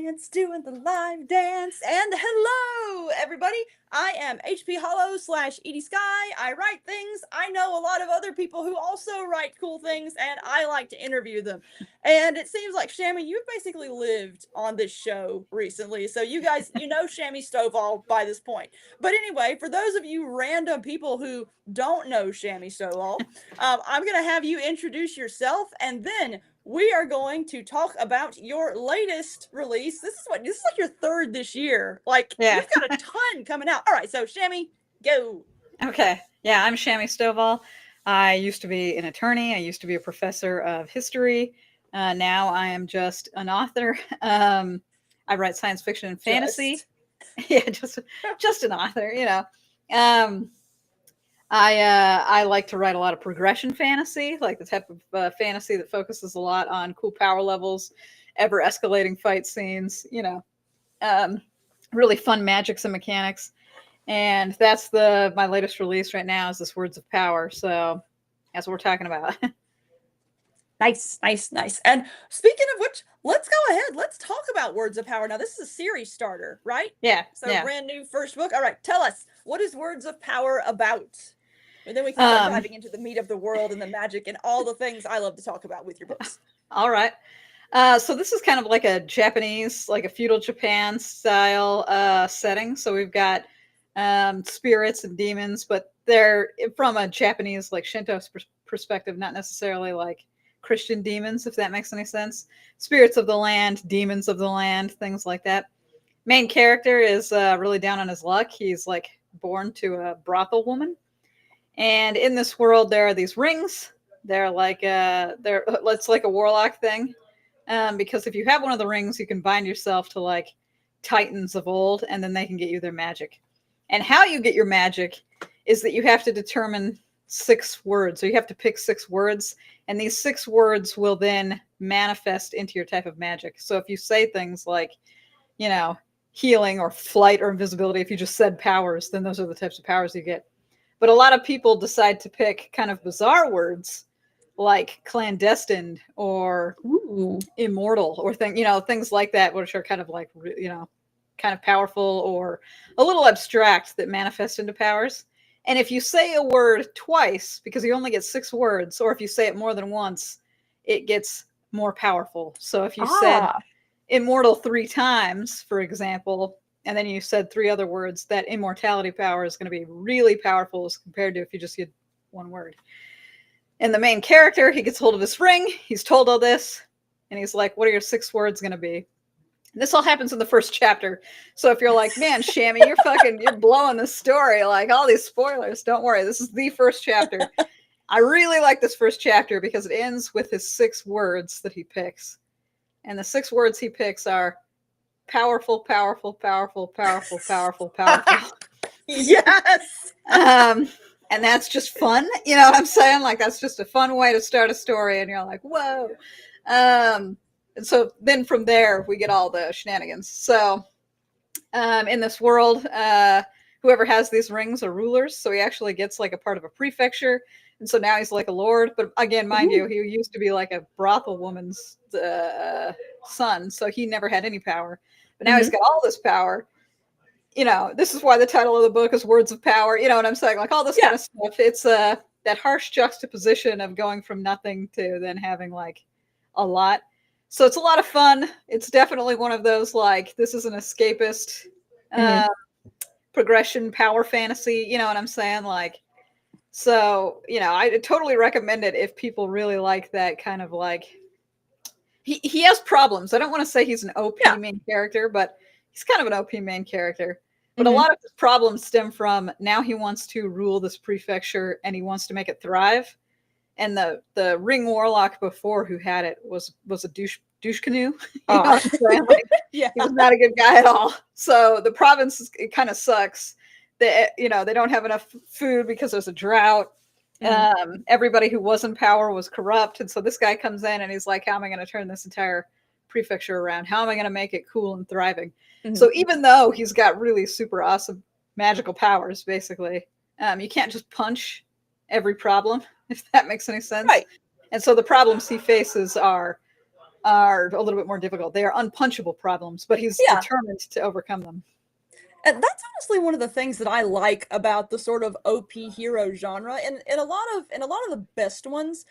dance, doing the live dance. And hello, everybody. I am HP Holo / Edie Skye. I write things. I know a lot of other people who also write cool things, and I like to interview them. And it seems like, Shami, you've basically lived on this show recently. So you guys, you know SHAMI STOVALL by this point. But anyway, for those of you random people who don't know SHAMI STOVALL, I'm going to have you introduce yourself, and then we are going to talk about your latest release. This is like your third this year. Like, Yeah. you've got a ton coming out. All right, so SHAMI, go. Okay. Yeah, I'm SHAMI STOVALL. I used to be an attorney. I used to be a professor of history. Now I am just an author. I write science fiction and fantasy. Yeah, just an author. I like to write a lot of progression fantasy, like the type of fantasy that focuses a lot on cool power levels, ever escalating fight scenes. Really fun magics and mechanics. And that's my latest release right now is this Words of Power. So that's what we're talking about. Nice. And speaking of which, let's go ahead. Let's talk about Words of Power. Now, this is a series starter, right? Yeah. So brand new first book. All right, tell us, what is Words of Power about? And then we can start diving into the meat of the world and the magic and all the things I love to talk about with your books. All right. So this is kind of like a Japanese, like a feudal Japan style setting. So we've got spirits and demons, but they're from a Japanese, like Shinto perspective, not necessarily like Christian demons, if that makes any sense. Spirits of the land, demons of the land, things like that. Main character is really down on his luck. He's like born to a brothel woman. And in this world, there are these rings. They're like it's like a warlock thing. Because if you have one of the rings, you can bind yourself to like titans of old, and then they can get you their magic. And how you get your magic is that you have to determine 6 words. So you have to pick 6 words, and these 6 words will then manifest into your type of magic. So if you say things like, healing or flight or invisibility, if you just said powers, then those are the types of powers you get. But a lot of people decide to pick kind of bizarre words like clandestine or immortal or things like that, which are kind of like, kind of powerful or a little abstract that manifest into powers. And if you say a word twice, because you only get 6 words, or if you say it more than once, it gets more powerful. So if you said immortal 3 times, for example, and then you said 3 other words, that immortality power is going to be really powerful as compared to if you just get 1 word. And the main character, he gets hold of his ring. He's told all this. And he's like, what are your 6 words going to be? And this all happens in the first chapter. So if you're like, man, SHAMI, you're blowing the story. Like all these spoilers. Don't worry. This is the first chapter. I really like this first chapter because it ends with his 6 words that he picks. And the 6 words he picks are powerful, powerful, powerful, powerful, powerful, powerful. Yes. And that's just fun. You know what I'm saying? Like, that's just a fun way to start a story. And you're like, whoa. And so then from there, we get all the shenanigans. So in this world, whoever has these rings are rulers. So he actually gets like a part of a prefecture. And so now he's like a lord. But again, mind you, he used to be like a brothel woman's son. So he never had any power. But now he's got all this power. This is why the title of the book is Words of Power. You know what I'm saying? Like all this kind of stuff. It's that harsh juxtaposition of going from nothing to then having like a lot. So it's a lot of fun. It's definitely one of those, like, this is an escapist progression power fantasy. You know what I'm saying? Like, so, I totally recommend it if people really like that kind of like, he has problems. I don't want to say he's an OP main character, but he's kind of an OP main character. But a lot of his problems stem from now he wants to rule this prefecture and he wants to make it thrive. And the Ring Warlock before who had it was a douche canoe. He was not a good guy at all. So the province, it kind of sucks. They don't have enough food because there's a drought. Everybody who was in power was corrupt. And so this guy comes in and he's like, how am I going to turn this entire prefecture around? How am I going to make it cool and thriving? So even though he's got really super awesome magical powers, basically, you can't just punch every problem, if that makes any sense. Right. And so the problems he faces are are a little bit more difficult. They are unpunchable problems, but he's Yeah. determined to overcome them. And that's honestly one of the things that I like about the sort of OP hero genre. And in a lot of the best ones,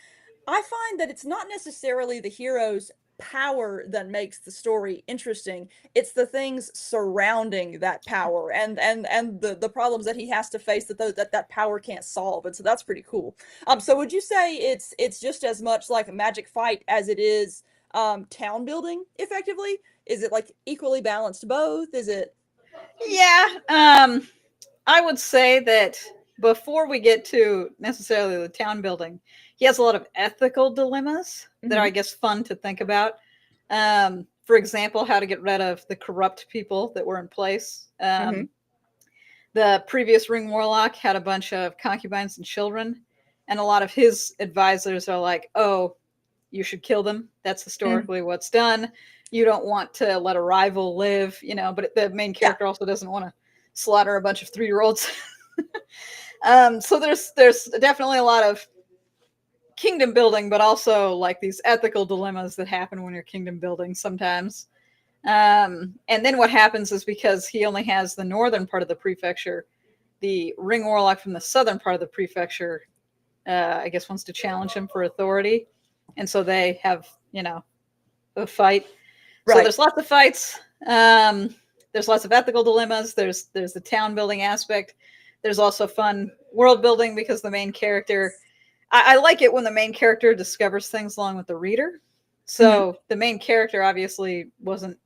I find that it's not necessarily the hero's power that makes the story interesting. It's the things surrounding that power and the problems that he has to face that that power can't solve. And so that's pretty cool. So would you say it's just as much like a magic fight as it is town building effectively? Is it like equally balanced both? Is it Yeah, I would say that before we get to necessarily the town building, he has a lot of ethical dilemmas that are, I Mhm. guess, fun to think about. For example, how to get rid of the corrupt people that were in place. Mhm. The previous Ring Warlock had a bunch of concubines and children, and a lot of his advisors are like, "Oh, you should kill them. That's Mm. historically what's done. You don't want to let a rival live, you know." But the main Yeah. character also doesn't want to slaughter a bunch of 3-year-olds. So there's definitely a lot of kingdom building, but also like these ethical dilemmas that happen when you're kingdom building sometimes. And then what happens is because he only has the northern part of the prefecture, the Ring Warlock from the southern part of the prefecture, I guess, wants to challenge him for authority, and so they have, you know, a fight. So Right. there's lots of fights. There's lots of ethical dilemmas. There's the town building aspect. There's also fun world building because the main character. I like it when the main character discovers things along with the reader. Mhm. So the main character obviously wasn't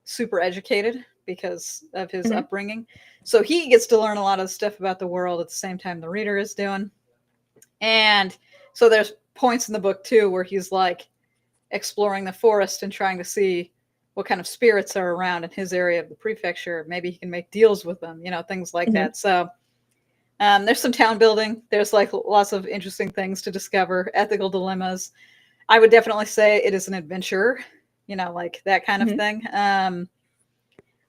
super educated because of his Mhm. upbringing. So he gets to learn a lot of stuff about the world at the same time the reader is doing. And so there's points in the book too where he's like exploring the forest and trying to see what kind of spirits are around in his area of the prefecture. Maybe he can make deals with them, you know, things like Mhm. that. So there's some town building. There's like lots of interesting things to discover, ethical dilemmas. I would definitely say it is an adventure, you know, like that kind of Mhm. thing.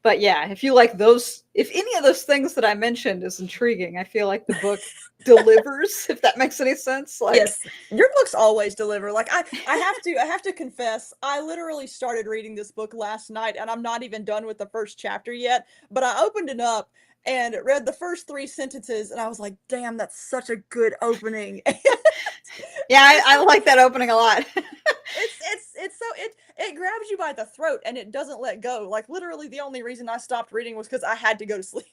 But yeah, if you like those, if any of those things that I mentioned is intriguing, I feel like the book delivers, if that makes any sense. Like, Yes, your books always deliver. Like I have to confess, I literally started reading this book last night, and I'm not even done with the first chapter yet. But I opened it up and read the first 3 sentences, and I was like, "Damn, that's such a good opening." yeah, And it's I so like that opening a lot. it's so it grabs you by the throat and it doesn't let go. Like literally, the only reason I stopped reading was because I had to go to sleep.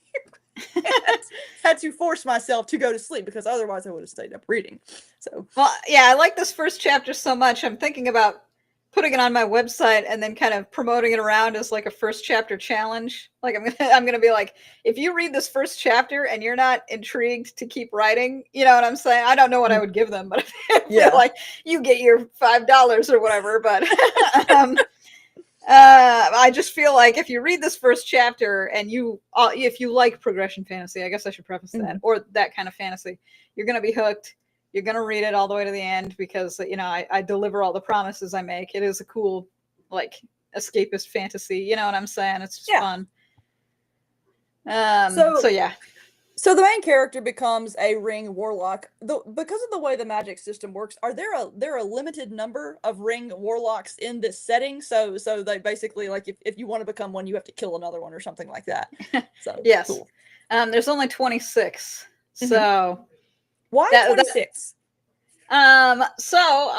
Had to force myself to go to sleep because otherwise I would have stayed up reading. So Well, yeah, I like this first chapter so much. I'm thinking about putting it on my website and then kind of promoting it around as like a first chapter challenge. Like I'm gonna be like, if you read this first chapter and you're not intrigued to keep writing, you know what I'm saying? I don't know what I mm, would give them, but I feel yeah. like you get your $5 or whatever. But um, I just feel like if you read this first chapter and if you like progression fantasy, I guess I should preface that, Mhm. or that kind of fantasy, you're gonna be hooked. You're gonna read it all the way to the end because you know I deliver all the promises I make. It is a cool, like, escapist fantasy. You know what I'm saying? It's just Yeah. fun. So So yeah, so the main character becomes a ring warlock. Because of the way the magic system works, are there a limited number of ring warlocks in this setting? So they basically like if you want to become one, you have to kill another one or something like that. So yes. cool. There's only 26, Hmm. so Why that 26? So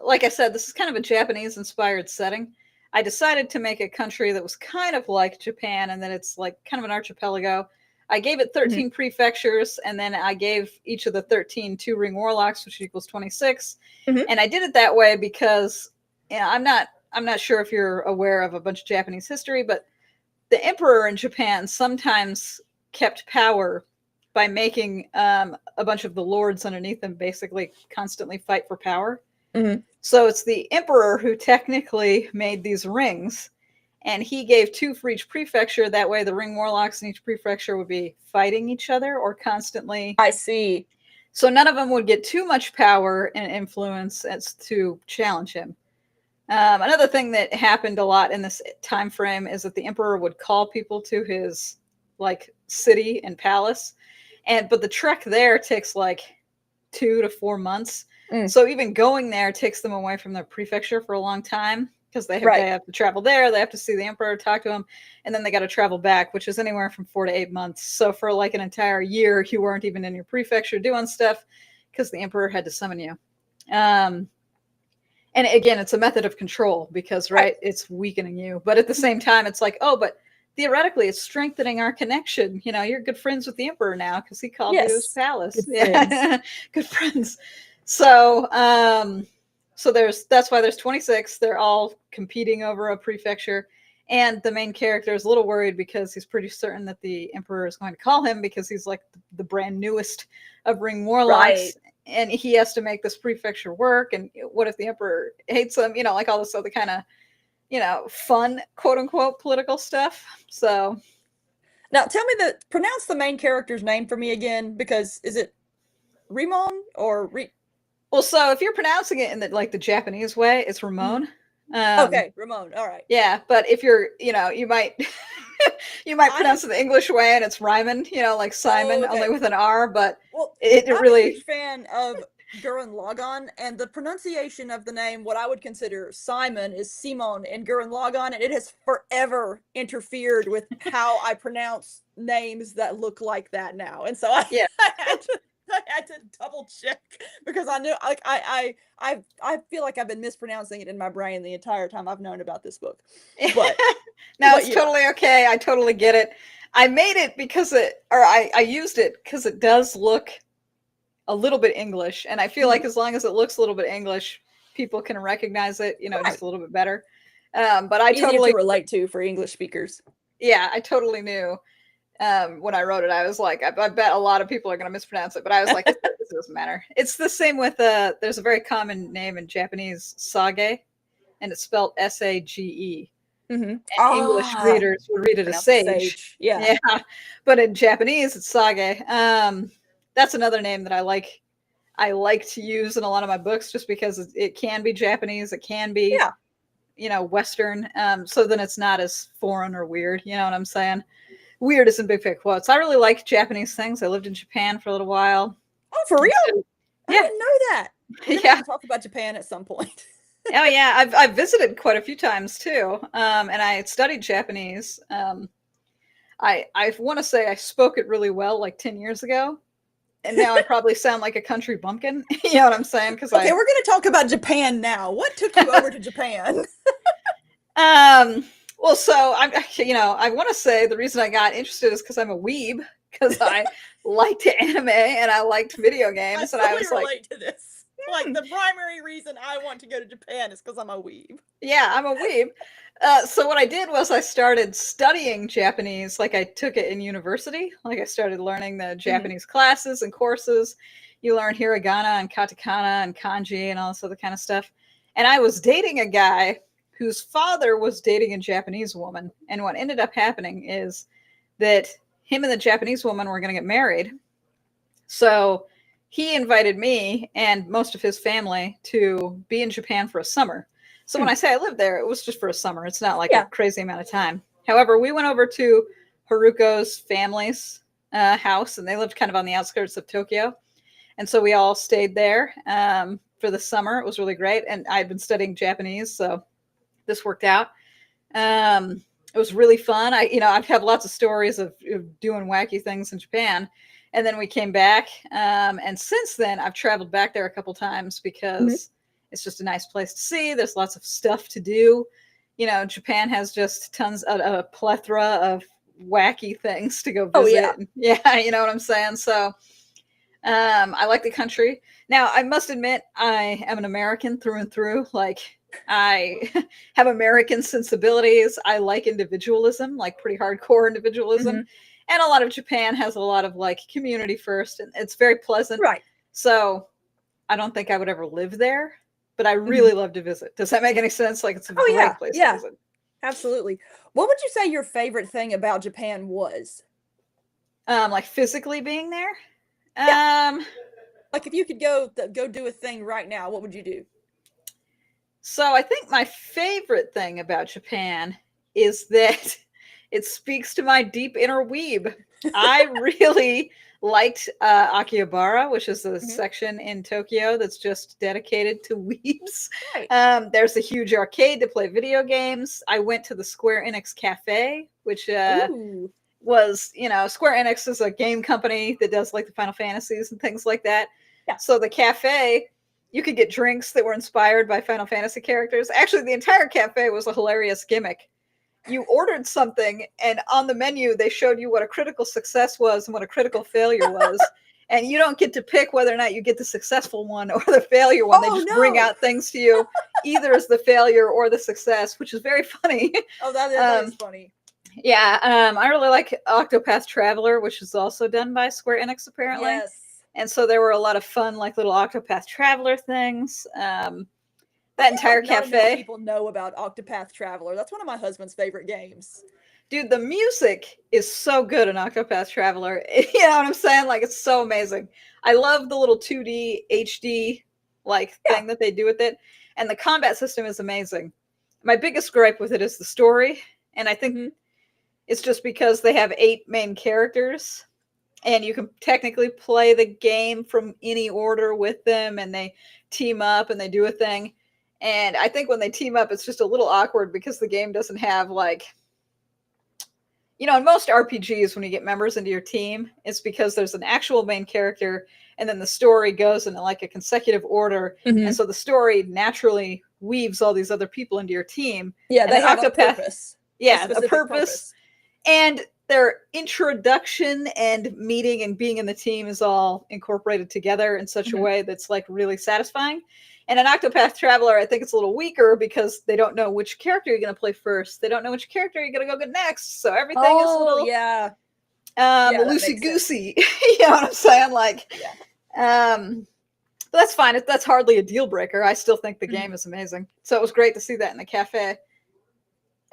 like I said, this is kind of a Japanese inspired setting. I decided to make a country that was kind of like Japan and that it's like kind of an archipelago. I gave it Hmm. 13 prefectures and then I gave each of the 13 two ring warlocks, which equals 26. Hmm. And I did it that way because, you know, I'm not sure if you're aware of a bunch of Japanese history, but the emperor in Japan sometimes kept power by making a bunch of the lords underneath them basically constantly fight for power. Hmm. So it's the emperor who technically made these rings, and he gave two for each prefecture. That way, the ring warlocks in each prefecture would be fighting each other or constantly. I see. So none of them would get too much power and influence as to challenge him. Another thing that happened a lot in this time frame is that the emperor would call people to his like city and palace, but the trek there takes like 2 to 4 months. So even going there takes them away from their prefecture for a long time, because they Right. have to travel there, they have to see the emperor, talk to him, and then they got to travel back, which is anywhere from 4 to 8 months. So for like an entire year, you weren't even in your prefecture doing stuff because the emperor had to summon you. And again, it's a method of control because, right, it's weakening you. But at the same time, it's like, oh, but theoretically, it's strengthening our connection. You know, you're good friends with the emperor now because he called you to his Yes. palace. Good Yeah, friends. good friends. So, so that's why there's 26. They're all competing over a prefecture. And the main character is a little worried because he's pretty certain that the emperor is going to call him because he's like the brand newest of Ring Warlocks. Right. And he has to make this prefecture work. And what if the emperor hates him? You know, like all this other kind of, you know, fun, quote unquote, political stuff. So Now, tell me pronounce the main character's name for me again, because is it Rimon or well, so if you're pronouncing it in the Japanese way, it's Rimon. Okay, Rimon. All right. Yeah, but if you're, you know, you might you might pronounce it the English way, and it's Rimon, you know, like Simon, only with an R. But well, it I'm a really huge fan of Gurren Lagann, and the pronunciation of the name, what I would consider Simon, is Simon in Gurren Lagann, and it has forever interfered with how I pronounce names that look like that now. And so yeah. I had to double check because I knew, like, I feel like I've been mispronouncing it in my brain the entire time I've known about this book. But no, it's totally okay. I totally get it. I made it because I used it because it does look a little bit English, and I feel like as long as it looks a little bit English, people can recognize it, you know, just a little bit better. But I easier totally to relate to for English speakers. Yeah, I totally knew. When I wrote it, I was like, I bet a lot of people are going to mispronounce it, but I was like, it doesn't matter. It's the same with there's a very common name in Japanese, Sage, and it's spelled Sage. And English readers would read it as sage. Yeah. But in Japanese, it's Sage. That's another name that I like to use in a lot of my books, just because it can be Japanese, it can be, you know, Western. So then it's not as foreign or weird. You know what I'm saying? Weird is in big fat quotes. I really like Japanese things. I lived in Japan for a little while. Oh, for real? Yeah. I didn't know that. We're gonna have to talk about Japan at some point. Oh yeah, I've visited quite a few times too, and I studied Japanese. I want to say I spoke it really well like 10 years ago, and now I probably sound like a country bumpkin. You know what I'm saying? Because okay, we're gonna talk about Japan now. What took you over to Japan? Well, so I'm, you know, I want to say the reason I got interested is because I'm a weeb, because I liked anime and I liked video games, and I was relate like, to this. Like the primary reason I want to go to Japan is because I'm a weeb. Yeah, I'm a weeb. So what I did was I started studying Japanese, like I took it in university. Like I started learning the Japanese classes and courses. You learn hiragana and katakana and kanji and all this other kind of stuff. And I was dating a guy whose father was dating a Japanese woman. And what ended up happening is that him and the Japanese woman were going to get married. So he invited me and most of his family to be in Japan for a summer. So when I say I lived there, it was just for a summer. It's not like a crazy amount of time. However, we went over to Haruko's family's house, and they lived kind of on the outskirts of Tokyo. And so we all stayed there for the summer. It was really great. And I'd been studying Japanese, so this worked out. It was really fun. I've had lots of stories of doing wacky things in Japan. And then we came back. And since then, I've traveled back there a couple times because it's just a nice place to see. There's lots of stuff to do. You know, Japan has just tons of a plethora of wacky things to go visit. Oh, yeah, you know what I'm saying? So I like the country. Now, I must admit, I am an American through and through. Like, I have American sensibilities. I like individualism, like pretty hardcore individualism. And a lot of Japan has a lot of like community first, and it's very pleasant. Right. So I don't think I would ever live there, but I really love to visit. Does that make any sense? Like, it's a great place to visit. Absolutely. What would you say your favorite thing about Japan was? Like physically being there? Like if you could go do a thing right now, what would you do? So I think my favorite thing about Japan is that it speaks to my deep inner weeb. I really liked Akihabara, which is a section in Tokyo that's just dedicated to weebs. Right. There's a huge arcade to play video games. I went to the Square Enix Cafe, which was, Square Enix is a game company that does like the Final Fantasies and things like that. Yeah. So the cafe, you could get drinks that were inspired by Final Fantasy characters. Actually, the entire cafe was a hilarious gimmick. You ordered something, and on the menu, they showed you what a critical success was and what a critical failure was. And you don't get to pick whether or not you get the successful one or the failure one. They just bring out things to you, either as the failure or the success, which is very funny. Oh, that is funny. Yeah, I really like Octopath Traveler, which is also done by Square Enix, apparently. Yes. And so there were a lot of fun, like little Octopath Traveler things. That entire cafe. People know about Octopath Traveler. That's one of my husband's favorite games. Dude, the music is so good in Octopath Traveler. You know what I'm saying? Like, it's so amazing. I love the little 2D HD thing that they do with it, and the combat system is amazing. My biggest gripe with it is the story, and I think it's just because they have 8 main characters, and you can technically play the game from any order with them, and they team up and they do a thing. And I think when they team up, it's just a little awkward because the game doesn't have in most RPGs, when you get members into your team, it's because there's an actual main character, and then the story goes in a consecutive order. And so the story naturally weaves all these other people into your team. Yeah, they have a purpose. Yeah, a purpose. And their introduction and meeting and being in the team is all incorporated together in such a way that's really satisfying. And in Octopath Traveler, I think it's a little weaker because they don't know which character you're going to play first. They don't know which character you're going to go get next. So everything is a little loosey-goosey. You know what I'm saying? But that's fine. That's hardly a deal breaker. I still think the game is amazing. So it was great to see that in the cafe.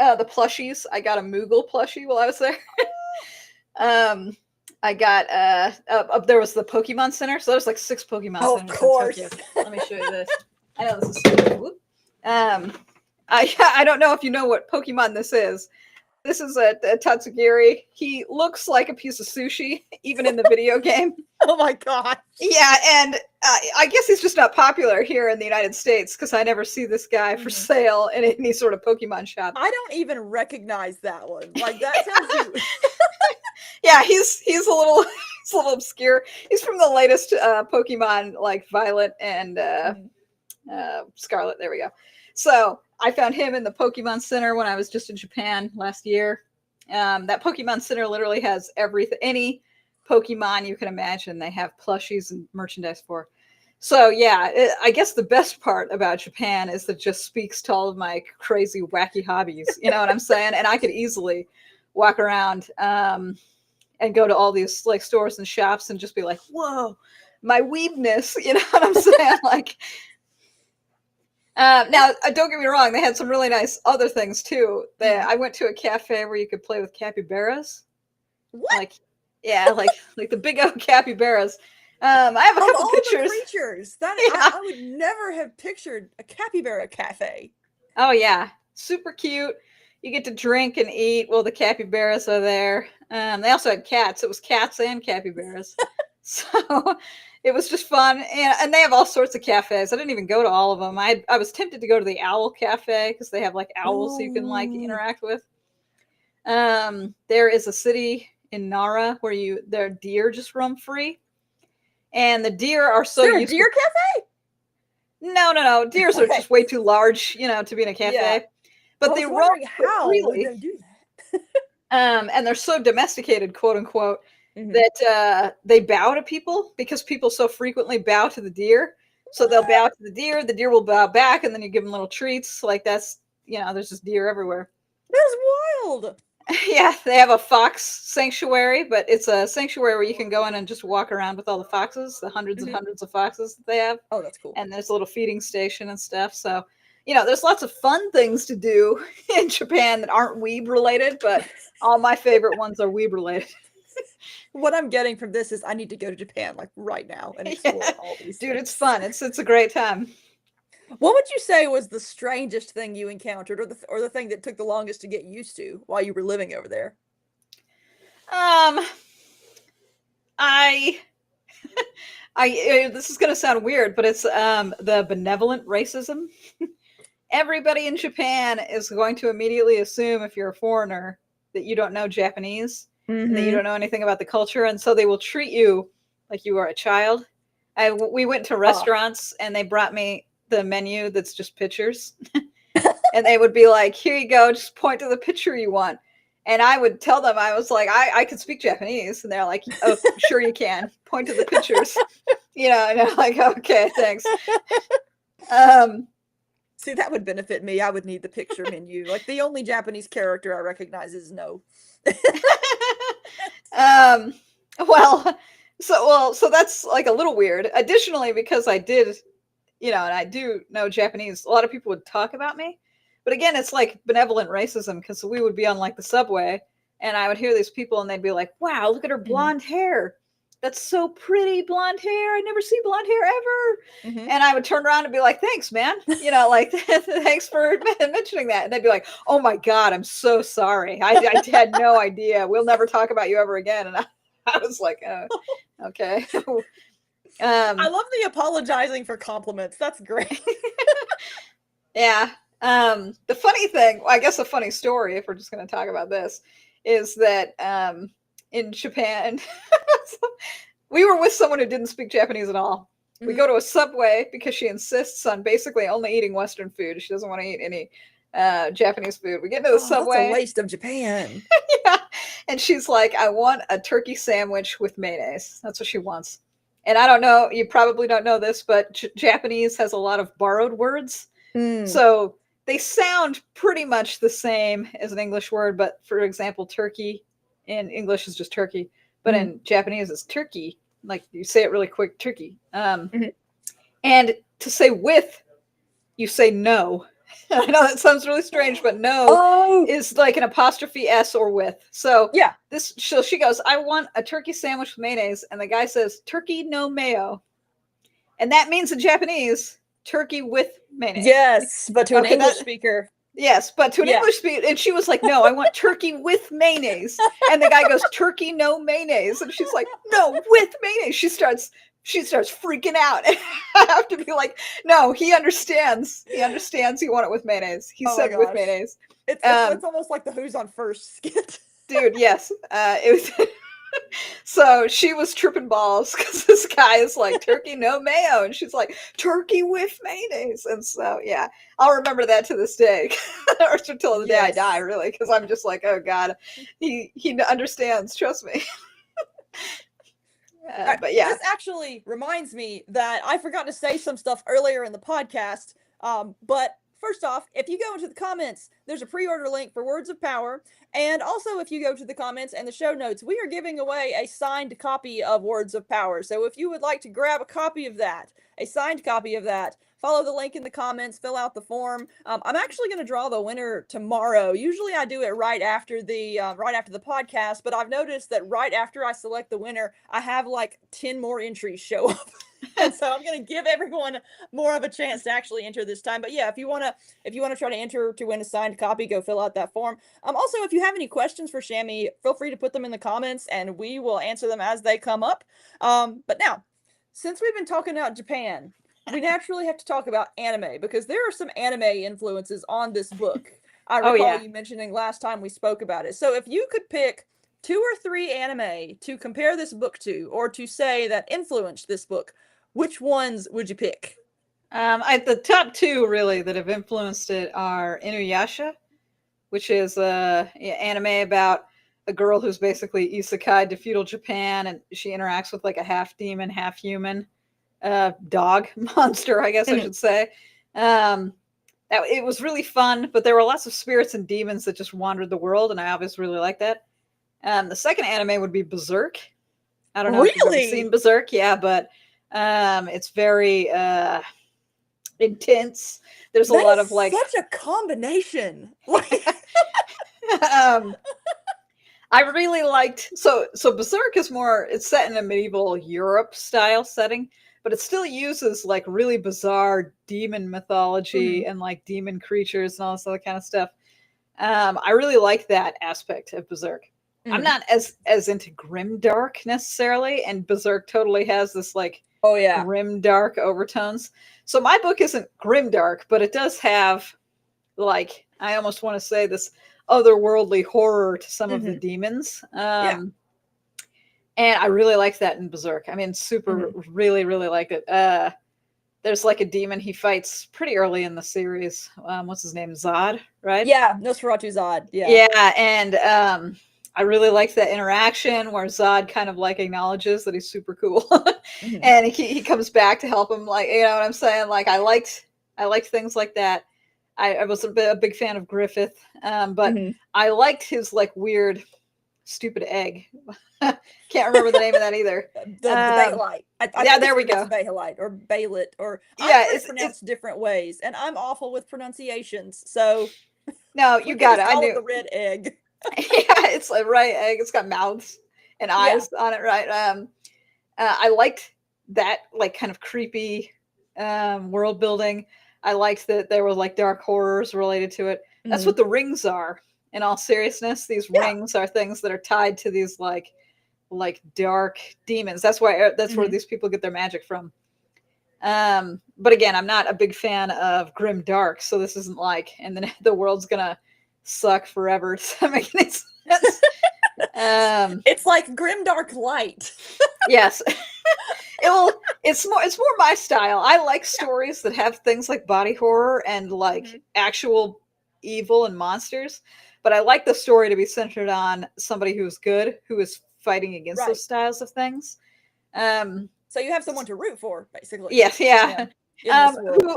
The plushies. I got a Moogle plushie while I was there. I got there was the Pokemon Center, so there's 6 Pokemon centers. Of course. In Tokyo. Let me show you this. I know this is stupid. I don't know if you know what Pokemon this is. This is a Tatsugiri. He looks like a piece of sushi, even in the video game. Oh my god. Yeah, and I guess he's just not popular here in the United States because I never see this guy for sale in any sort of Pokemon shop. I don't even recognize that one. That tells you. Yeah, he's a little obscure. He's from the latest Pokemon, Violet and Scarlet. There we go. So I found him in the Pokemon Center when I was just in Japan last year. That Pokemon Center literally has everything, any Pokemon you can imagine. They have plushies and merchandise for. So yeah, I guess the best part about Japan is that it just speaks to all of my crazy, wacky hobbies. You know what I'm saying? And I could easily walk around and go to all these stores and shops and just be like, whoa, my weebness. You know what I'm saying? Now, don't get me wrong, they had some really nice other things too. I went to a cafe where you could play with capybaras. What? The big old capybaras. I have a couple pictures. The creatures. I would never have pictured a capybara cafe. Oh yeah, super cute. You get to drink and eat. Well, the capybaras are there. They also had cats. It was cats and capybaras. So it was just fun. And they have all sorts of cafes. I didn't even go to all of them. I was tempted to go to the owl cafe because they have owls you can interact with. There is a city in Nara where their deer just roam free. And the deer are so used to... Is there a deer cafe? No. Deers are just way too large, to be in a cafe. Yeah. But they roam freely. Would they do that? And they're so domesticated, quote unquote, that they bow to people because people so frequently bow to the deer. So they'll bow to the deer will bow back, and then you give them little treats. There's just deer everywhere. That's wild. Yeah, they have a fox sanctuary, but it's a sanctuary where you can go in and just walk around with all the foxes, the hundreds and hundreds of foxes that they have. Oh, that's cool. And there's a little feeding station and stuff. So, there's lots of fun things to do in Japan that aren't weeb related, but all my favorite ones are weeb related. What I'm getting from this is I need to go to Japan right now and explore all these Dude, things. It's fun. It's a great time. What would you say was the strangest thing you encountered, or the thing that took the longest to get used to while you were living over there? I This is going to sound weird, but it's the benevolent racism. Everybody in Japan is going to immediately assume, if you're a foreigner, that you don't know Japanese and that you don't know anything about the culture, and so they will treat you like you are a child. We went to restaurants and they brought me the menu that's just pictures, and they would be like, "Here you go, just point to the picture you want." And I would tell them, I was like, I could speak Japanese, and they're like, "Oh, sure you can. Point to the pictures." And I'm like, "Okay, thanks." See, that would benefit me. I would need the picture menu. Like, the only Japanese character I recognize is no. So that's like a little weird. Additionally, because I did, and I do know Japanese, a lot of people would talk about me. But again, it's like benevolent racism, because we would be on like the subway and I would hear these people and they'd be like, "Wow, look at her blonde hair. That's so pretty, blonde hair. I never see blonde hair ever." And I would turn around and be like, "Thanks, man. Like, thanks for mentioning that." And they'd be like, "Oh my God, I'm so sorry. I had no idea. We'll never talk about you ever again." And I was like, "Oh, okay." I love the apologizing for compliments. That's great. Yeah. The funny thing, I guess a funny story, if we're just going to talk about this, is that in Japan, we were with someone who didn't speak Japanese at all. We go to a Subway because she insists on basically only eating Western food. She doesn't want to eat any Japanese food. We get into the Subway. That's a waste of Japan. Yeah. And she's like, "I want a turkey sandwich with mayonnaise." That's what she wants. And I don't know, you probably don't know this, but Japanese has a lot of borrowed words. So they sound pretty much the same as an English word, but for example, turkey in English is just turkey, but in Japanese it's turkey. Like, you say it really quick, turkey. And to say with, you say no. I know that sounds really strange, but no is like an apostrophe S or with. So yeah, so she goes, "I want a turkey sandwich with mayonnaise," and the guy says, "Turkey no mayo," and that means in Japanese, turkey with mayonnaise. Yes, but to an English speaker. Yes, but to an English speaker, and she was like, "No, I want turkey with mayonnaise," and the guy goes, "Turkey no mayonnaise," and she's like, "No, with mayonnaise." She starts freaking out. And I have to be like, "No, he understands. He understands you want it with mayonnaise." He said with mayonnaise. It's almost like the Who's on First skit. Dude, yes. It was so she was tripping balls because this guy is like, "Turkey no mayo," and she's like, "Turkey with mayonnaise." And so yeah, I'll remember that to this day, or until the day I die, really, because I'm just like, "Oh God, he understands, trust me." But yeah, this actually reminds me that I forgot to say some stuff earlier in the podcast. But first off, if you go into the comments, there's a pre-order link for Words of Power. And also, if you go to the comments and the show notes, we are giving away a signed copy of Words of Power. So if you would like to grab a copy of that, a signed copy of that, follow the link in the comments, fill out the form. I'm actually going to draw the winner tomorrow. Usually I do it right after the podcast, but I've noticed that right after I select the winner, I have like 10 more entries show up. And so I'm going to give everyone more of a chance to actually enter this time. But yeah, if you want to try to enter to win a signed copy, go fill out that form. Also, if you have any questions for Shami, feel free to put them in the comments and we will answer them as they come up. But now, since we've been talking about Japan, we naturally have to talk about anime, because there are some anime influences on this book. I recall you mentioning last time we spoke about it. So if you could pick 2 or 3 anime to compare this book to, or to say that influenced this book, which ones would you pick? The top 2 really that have influenced it are Inuyasha, which is anime about a girl who's basically isekai to feudal Japan, and she interacts with like a half demon, half human dog monster, I guess I should say. It was really fun, but there were lots of spirits and demons that just wandered the world, and I obviously really like that. The second anime would be Berserk. I don't know if you've ever seen Berserk, but it's very intense. There's a lot of like such a combination. I really liked so Berserk is more, it's set in a medieval Europe style setting, but it still uses like really bizarre demon mythology and like demon creatures and all this other kind of stuff. I really like that aspect of Berserk. I'm not as into grimdark necessarily, and Berserk totally has this like Oh yeah. grimdark overtones. So my book isn't grimdark, but it does have like I almost want to say this otherworldly horror to some of the demons. Yeah. And I really liked that in Berserk. I mean, super, really, really liked it. There's like a demon he fights pretty early in the series. What's his name? Zod, right? Yeah, Nosferatu Zod. Yeah. Yeah, and I really liked that interaction where Zod kind of like acknowledges that he's super cool, and he comes back to help him. Like, you know what I'm saying? Like, I liked things like that. I was a big fan of Griffith, but I liked his like weird, stupid egg. Can't remember the name of that either. The Baelite. Yeah, there we go. Baelite or Bailit or yeah, it's pronounced different ways, and I'm awful with pronunciations. So no, you got it. I knew the red egg. Yeah, it's a right egg. It's got mouths and eyes on it, right? I liked that like kind of creepy world building. I liked that there were like dark horrors related to it. That's what the rings are. In all seriousness, these rings are things that are tied to these like dark demons. That's where these people get their magic from. But again, I'm not a big fan of grim dark, so this isn't like, and then the world's gonna suck forever. Does that make any sense? It's like grim dark light. Yes. It's more my style. I like stories that have things like body horror and like actual evil and monsters, but I like the story to be centered on somebody who is good, who is fighting against those styles of things. So you have someone to root for, basically. Yes, yeah.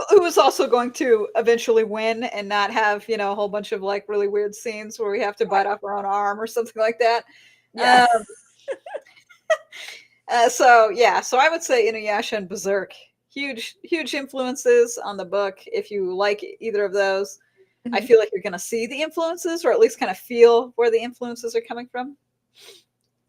Who is also going to eventually win and not have, you know, a whole bunch of like really weird scenes where we have to bite off our own arm or something like that. Yeah. So I would say Inuyasha and Berserk, huge influences on the book. If you like either of those, I feel like you're going to see the influences, or at least kind of feel where the influences are coming from.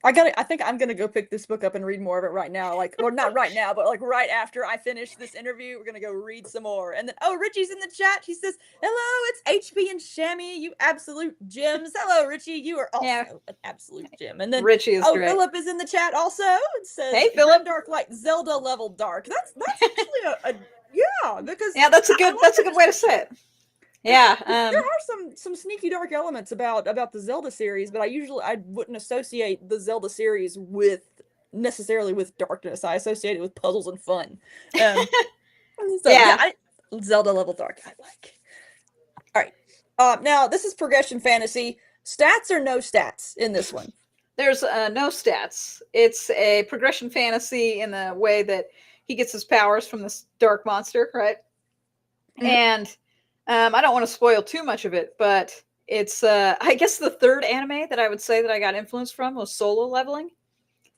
I think I'm gonna go pick this book up and read more of it right now. Like, well, not right now, but like right after I finish this interview, we're gonna go read some more. And then, oh, Richie's in the chat. He says, "Hello, it's HP and SHAMI, you absolute gems." Hello, Richie. You are also an absolute gem. And then Richie is great. Philip is in the chat also. It says, "Hey, Philip, dark like Zelda level dark." That's actually because that's a good way to say it. Yeah, there are some sneaky dark elements about the Zelda series, but I wouldn't associate the Zelda series necessarily with darkness. I associate it with puzzles and fun. Zelda level dark I like. All right, now this is progression fantasy. Stats or no stats in this one? There's no stats. It's a progression fantasy in the way that he gets his powers from this dark monster, right? And I don't want to spoil too much of it, but it's I guess the third anime that I would say that I got influence from was Solo Leveling.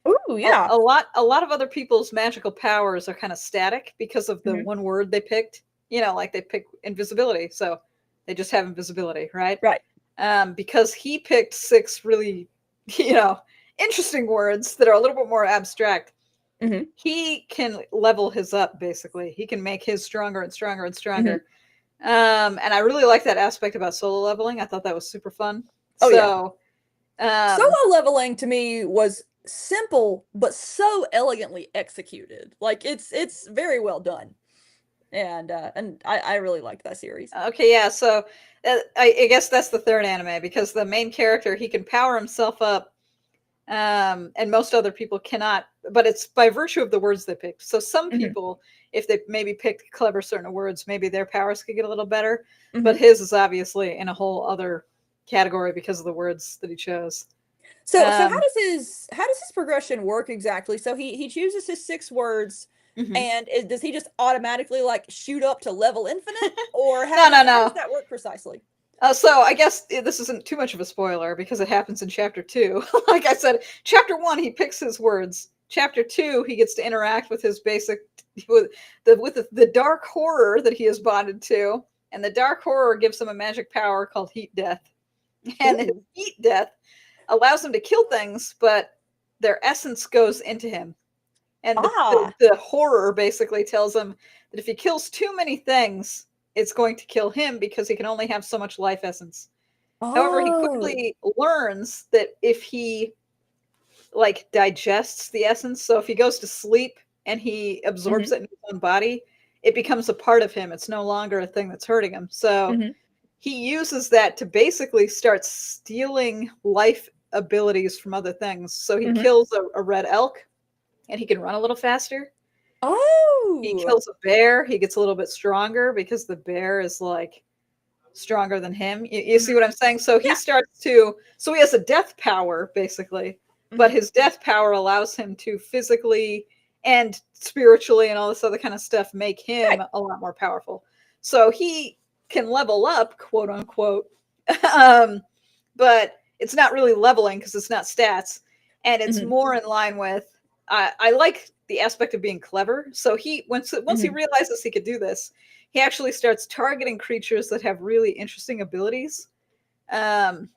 Ooh, yeah. A lot of other people's magical powers are kind of static because of the one word they picked. You know, like they pick invisibility, so they just have invisibility, right? Right. Because he picked 6 really, you know, interesting words that are a little bit more abstract. He can level his up, basically. He can make his stronger and stronger and stronger. And I really like that aspect about solo leveling. I thought that was super fun. Solo leveling to me was simple but so elegantly executed. Like it's very well done, and I really liked that series. Okay, yeah. So I guess that's the third anime, because the main character, he can power himself up, and most other people cannot. But it's by virtue of the words they picked. So some people, if they maybe picked clever certain words, maybe their powers could get a little better. But his is obviously in a whole other category because of the words that he chose. So how does his progression work exactly? So he chooses his 6 words, and does he just automatically like shoot up to level infinite, or how does that work precisely? So I guess this isn't too much of a spoiler because it happens in chapter 2. Like I said, chapter 1 he picks his words. Chapter 2 he gets to interact with his with the dark horror that he is bonded to, and the dark horror gives him a magic power called heat death. And his heat death allows him to kill things, but their essence goes into him. And the horror basically tells him that if he kills too many things, it's going to kill him because he can only have so much life essence. However, he Oh. quickly learns that if he like digests the essence, so if he goes to sleep and he absorbs Mhm. it in his own body, it becomes a part of him. It's no longer a thing that's hurting him. So Mhm. he uses that to basically start stealing life abilities from other things. So he Mhm. kills a red elk and he can run a little faster. He Oh. kills a bear, he gets a little bit stronger because the bear is like stronger than him. You see Mhm. what I'm saying? So he Yeah. starts to, so he has a death power basically, but Mhm. his death power allows him to physically and spiritually and all this other kind of stuff make him Right. a lot more powerful. So he can level up, quote unquote, um, but it's not really leveling because it's not stats, and it's Mhm. more in line with. I like the aspect of being clever. So he once he Mhm. realizes he could do this, he actually starts targeting creatures that have really interesting abilities. Um,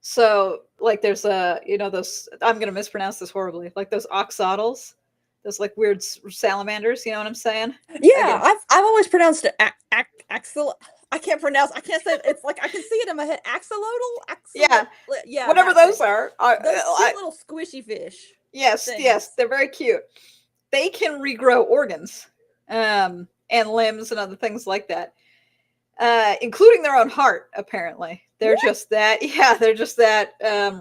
so like there's a those, I'm gonna mispronounce this horribly, like those oxodals, those like weird salamanders. You know what I'm saying? Yeah, Again, I've always pronounced it axel. I can't pronounce. I can't say it. It's like I can see it in my head. Axolotl, yeah, Yeah, whatever that those thing. are. Those cute little squishy fish Yes, yes, things. they're very cute. They can regrow organs, and limbs and other things like that, including their own heart. Apparently, they're What? just that. Yeah, they're just that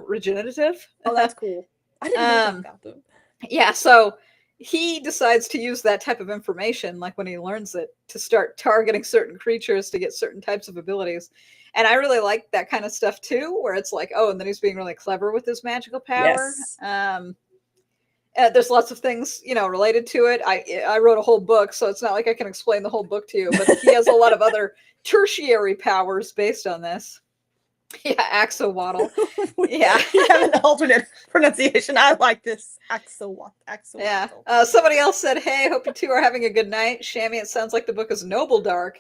regenerative. Oh, that's cool. I didn't know that um, about them. yeah, so he decides to use that type of information, like when he learns it, to start targeting certain creatures to get certain types of abilities. And I really like that kind of stuff too, where it's like, oh, and then he's being really clever with his magical power. Yes. There's lots of things, related to it. I wrote a whole book, so it's not like I can explain the whole book to you, but he has a lot of other tertiary powers based on this. Yeah, axolotl. Yeah. You have an alternate pronunciation. I like this. Yeah. Axolotl. Somebody else said, "Hey, hope you two are having a good night." Shammy, it sounds like the book is noble dark,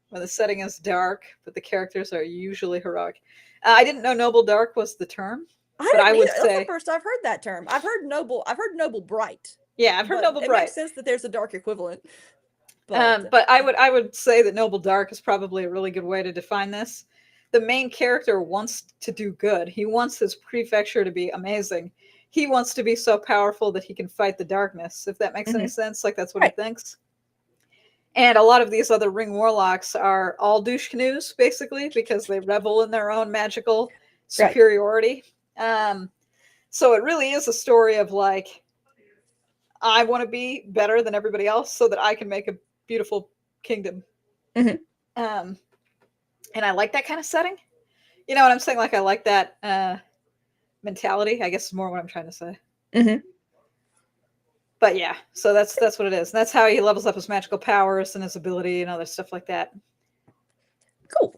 where the setting is dark, but the characters are usually heroic. I didn't know noble dark was the term, I but I didn't would either. That's the say, first I've heard that term. I've heard noble bright, yeah, I've heard but noble it makes bright. sense that there's a dark equivalent. But But I would say that noble dark is probably a really good way to define this. The main character wants to do good. He wants his prefecture to be amazing. He wants to be so powerful that he can fight the darkness. If that makes any mhm, sense, like that's what he right, thinks. And a lot of these other ring warlocks are all douche canoes, basically, because they revel in their own magical right. superiority. Um, so it really is a story of like, I want to be better than everybody else so that I can make a beautiful kingdom. Mhm, Um, and I like that kind of setting. You know what I'm saying? Like I like that mentality. I guess is more what I'm trying to say. mhm. But yeah, so that's what it is. And that's how he levels up his magical powers and his ability and other stuff like that. Cool.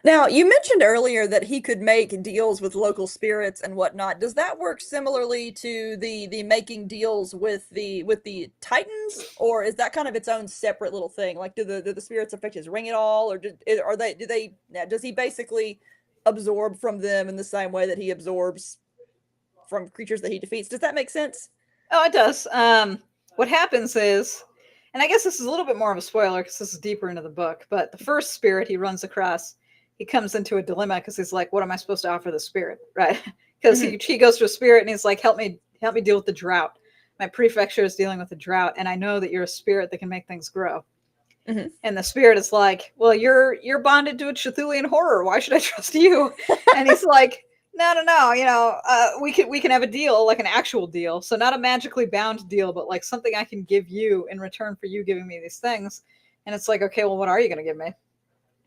Now, you mentioned earlier that he could make deals with local spirits and whatnot. Does that work similarly to the making deals with the Titans, or is that kind of its own separate little thing? Like, do the spirits affect his ring at all, or are they do they now, does he basically absorb from them in the same way that he absorbs from creatures that he defeats? Does that make sense? Oh, it does. What happens is, and I guess this is a little bit more of a spoiler because this is deeper into the book, but the first spirit he runs across, he comes into a dilemma because he's like, what am I supposed to offer the spirit? Right? Because Hmm. he goes to a spirit and he's like, help me deal with the drought. My prefecture is dealing with the drought, and I know that you're a spirit that can make things grow. Hmm. And the spirit is like, well, you're bonded to a Cthulhian horror. Why should I trust you? And he's like, no. We can have a deal, like an actual deal. So not a magically bound deal, but like something I can give you in return for you giving me these things. And it's like, okay, well, what are you going to give me?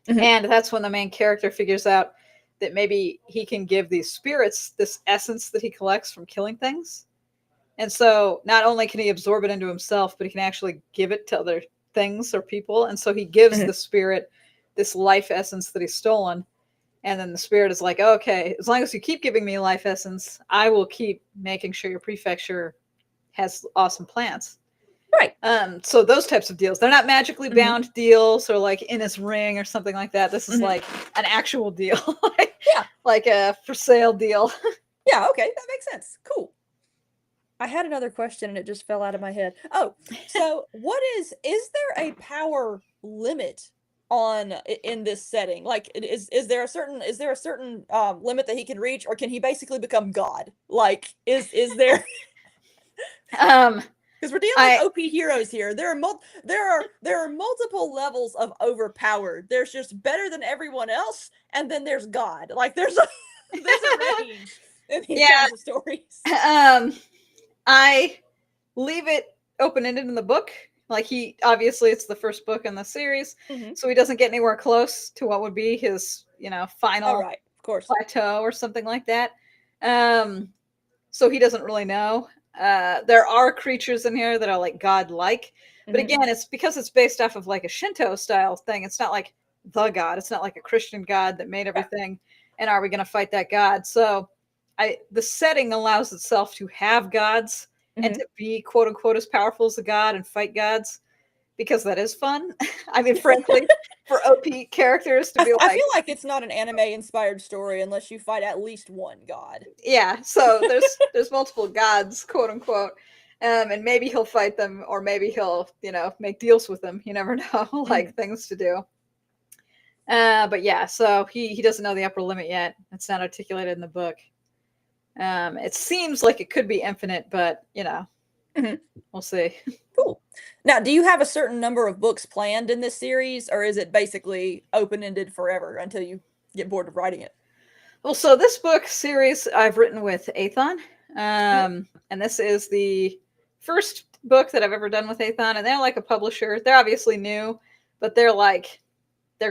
Hmm. And that's when the main character figures out that maybe he can give these spirits this essence that he collects from killing things. And so not only can he absorb it into himself, but he can actually give it to other things or people. And so he gives Hmm. the spirit this life essence that he's stolen. And then the spirit is like, okay, as long as you keep giving me life essence, I will keep making sure your prefecture has awesome plants. Right. So those types of deals, they're not magically Hmm. bound deals or like in his ring or something like that. This is Hmm. like an actual deal, Yeah. like a for sale deal. Yeah. Okay, that makes sense. Cool. I had another question and it just fell out of my head. Oh, so is there a power limit in this setting? Like, is there a certain limit that he can reach, or can he basically become God? Like, is there? Um, Because we're dealing with OP heroes here. There are multiple levels of overpowered. There's just better than everyone else, and then there's God. Like, there's a range in these kinds of stories. I leave it open-ended in the book. Like, he obviously, it's the first book in the series, so he doesn't get anywhere close to what would be his, final of course, plateau or something like that. So he doesn't really know. There are creatures in here that are like god-like, but again, it's because it's based off of like a Shinto style thing. It's not like the god. It's not like a Christian god that made everything. And are we going to fight that god? So the setting allows itself to have gods and to be quote unquote as powerful as a god and fight gods, because that is fun. I mean, frankly, for OP characters to be I feel like it's not an anime inspired story unless you fight at least one god. Yeah, so there's multiple gods, quote unquote. And maybe he'll fight them, or maybe he'll, make deals with them. You never know, like things to do. But yeah, so he doesn't know the upper limit yet. It's not articulated in the book. It seems like it could be infinite, but we'll see. Cool. Now, do you have a certain number of books planned in this series, or is it basically open-ended forever until you get bored of writing it? Well, so this book series I've written with Aethon, and this is the first book that I've ever done with Aethon, and they're like a publisher. They're obviously new, but they're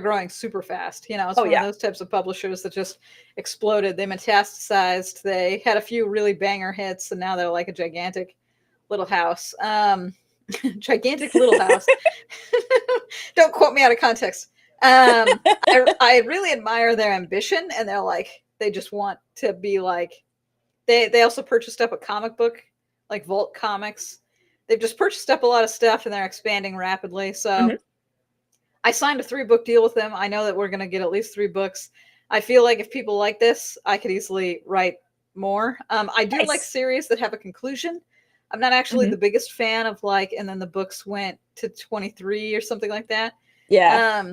growing super fast. It's one of those types of publishers that just exploded. They metastasized. They had a few really banger hits, and now they're like a gigantic little house. Gigantic little house. Don't quote me out of context. I really admire their ambition, and they just want to be like, they also purchased up a comic book, like Vault Comics. They've just purchased up a lot of stuff, and they're expanding rapidly. So I signed a 3-book deal with them. I know that we're going to get at least 3 books. I feel like if people like this, I could easily write more. I do like series that have a conclusion. I'm not actually the biggest fan of and then the books went to 23 or something like that. Yeah.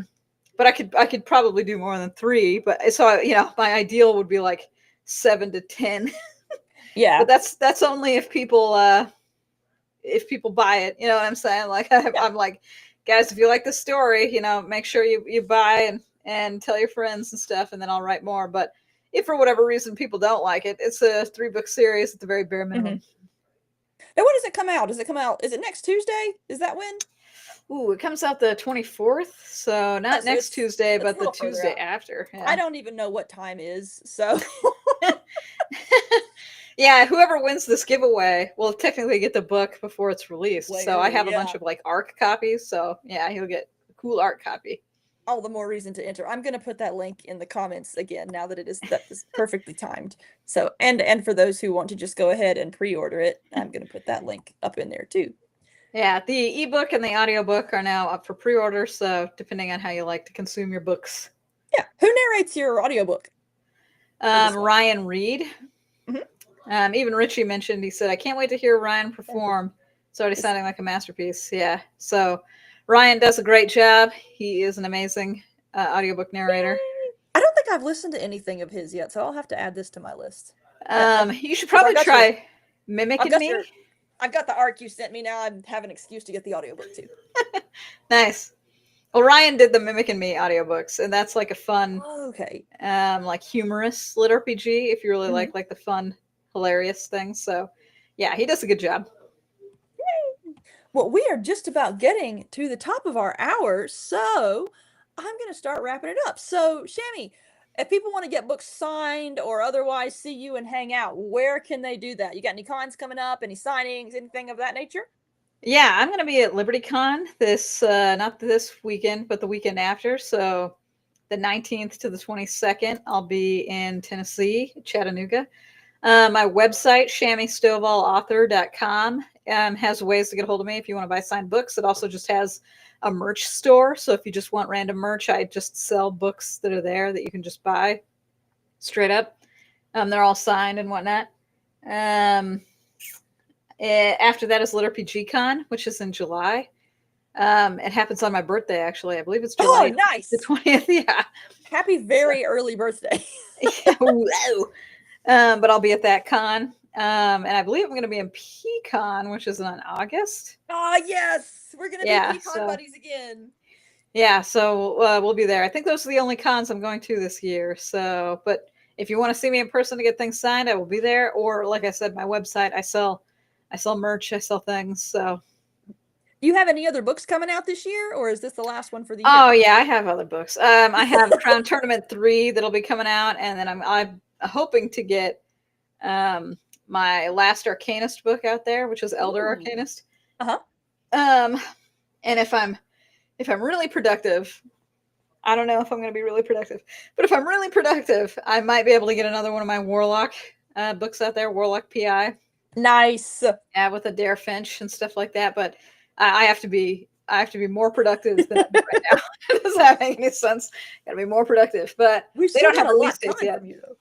But I could probably do more than 3. But so my ideal would be like 7 to 10. Yeah. But that's only if people buy it. You know what I'm saying? Like I'm like, guys, if you like the story, make sure you buy and tell your friends and stuff, and then I'll write more. But if for whatever reason people don't like it, it's a 3-book series at the very bare minimum. Now, when does it come out? Does it come out? Is it next Tuesday? Is that when? Ooh, it comes out the 24th, so not next Tuesday, but the Tuesday after. Yeah. I don't even know what time is, so. Yeah, whoever wins this giveaway will technically get the book before it's released. Later, so I have a bunch of ARC copies, so yeah, he'll get a cool ARC copy. All the more reason to enter. I'm going to put that link in the comments again now that is perfectly timed. So, and for those who want to just go ahead and pre-order it, I'm going to put that link up in there too. Yeah, the ebook and the audiobook are now up for pre-order, so depending on how you like to consume your books. Yeah. Who narrates your audiobook? Ryan Reed. Even Richie mentioned, he said, I can't wait to hear Ryan perform. It's already sounding like a masterpiece. Yeah. So Ryan does a great job. He is an amazing audiobook narrator. I don't think I've listened to anything of his yet, so I'll have to add this to my list. You should probably try mimicking me. I've got the ARC you sent me now. I have an excuse to get the audiobook too. Nice. Well, Ryan did the Mimicking Me audiobooks, and that's like a fun, like humorous lit RPG if you really like the fun, hilarious things. So, yeah, he does a good job. Yay. Well, we are just about getting to the top of our hour, so I'm going to start wrapping it up. So, Shami, if people want to get books signed or otherwise see you and hang out, where can they do that? You got any cons coming up, any signings, anything of that nature? Yeah, I'm going to be at LibertyCon this, not this weekend, but the weekend after. So the 19th to the 22nd, I'll be in Tennessee, Chattanooga. My website, SHAMISTOVALLauthor.com, has ways to get a hold of me if you want to buy signed books. It also just has a merch store. So if you just want random merch, I just sell books that are there that you can just buy straight up. They're all signed and whatnot. After that is LitRPGCon, which is in July. It happens on my birthday, actually. I believe it's Oh, July the nice. 20th. Yeah. Happy So, very early birthday. yeah. Whoa. But I'll be at that con. And I believe I'm going to be in Pecan, which is in August. Ah, yes. We're going to be Yeah. pecan So, buddies again. yeah. So we'll be there. I think those are the only cons I'm going to this year. So, but if you want to see me in person to get things signed, I will be there. Or, like I said, my website, I sell merch, I sell things. So, Do you have any other books coming out this year, or is this the last one for the year? oh yeah, I have other books. I have Crown Tournament 3 that'll be coming out, and then I'm hoping to get my last Arcanist book out there, which is Elder Ooh. Arcanist. Uh-huh. And if I'm really productive, I don't know if I'm going to be really productive, but if I'm really productive, I might be able to get another one of my Warlock books out there, Warlock PI. Nice. Yeah, with a Dare Finch and stuff like that. But I have to be more productive than I am right now. Does that make any sense? Got to be more productive, but We've they still don't got have a release lot dates coming yet. from you, though.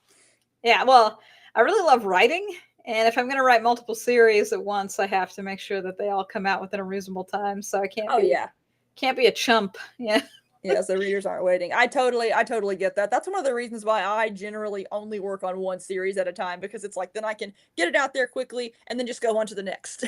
Yeah, well, I really love writing, and if I'm going to write multiple series at once, I have to make sure that they all come out within a reasonable time. So I Oh, yeah. can't be a chump. Yeah. Yeah, so readers aren't waiting. I totally get that. That's one of the reasons why I generally only work on one series at a time, because it's like then I can get it out there quickly and then just go on to the next.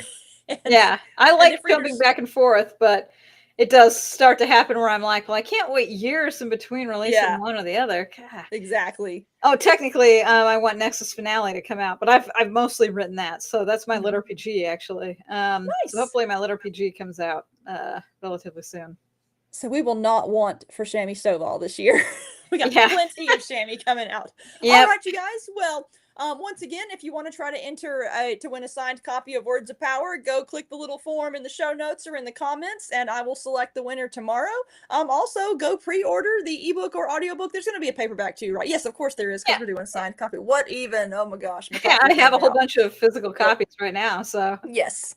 Yeah, I And like if jumping readers, back and forth, but it does start to happen where I'm like, well, I can't wait years in between releasing yeah, one or the other. God. exactly. Oh, technically, I want Nexus Finale to come out, but I've mostly written that, so that's my Mhm. Lit RPG actually. So Nice. hopefully my Lit RPG comes out relatively soon. So we will not want for SHAMI Stovall this year. We got Yeah. plenty of SHAMI coming out. All Yep. right, you guys. Well, once again, if you want to try to enter to win a signed copy of Words of Power, go click the little form in the show notes or in the comments, and I will select the winner tomorrow. Also, go pre-order the ebook or audiobook. There's going to be a paperback too, right? Yes, of course there is, because Yeah. we're doing a signed copy. What even? Oh my gosh, my Yeah, copy I have a came whole out. bunch of physical Yep. copies right now, so Yes.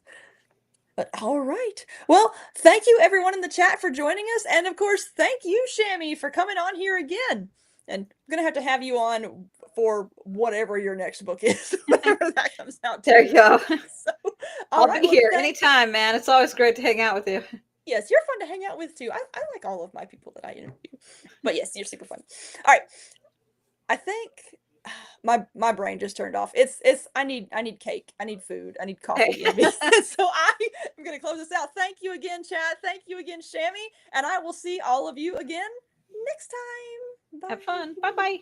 But all right. Well, thank you everyone in the chat for joining us. And of course, thank you, SHAMI, for coming on here again. And I'm going to have you on for whatever your next book is, whatever that comes out there to. you go. So, all I'll right. be Well, here anytime, man. It's always great to hang out with you. yes, you're fun to hang out with too. I like all of my people that I interview. But yes, you're super fun. All right. I think my brain just turned off. It's I need cake. I need food. I need coffee in me. So I am gonna close this out. Thank you again, chat. Thank you again, SHAMI. And I will see all of you again next time. Have Bye. fun. Bye bye.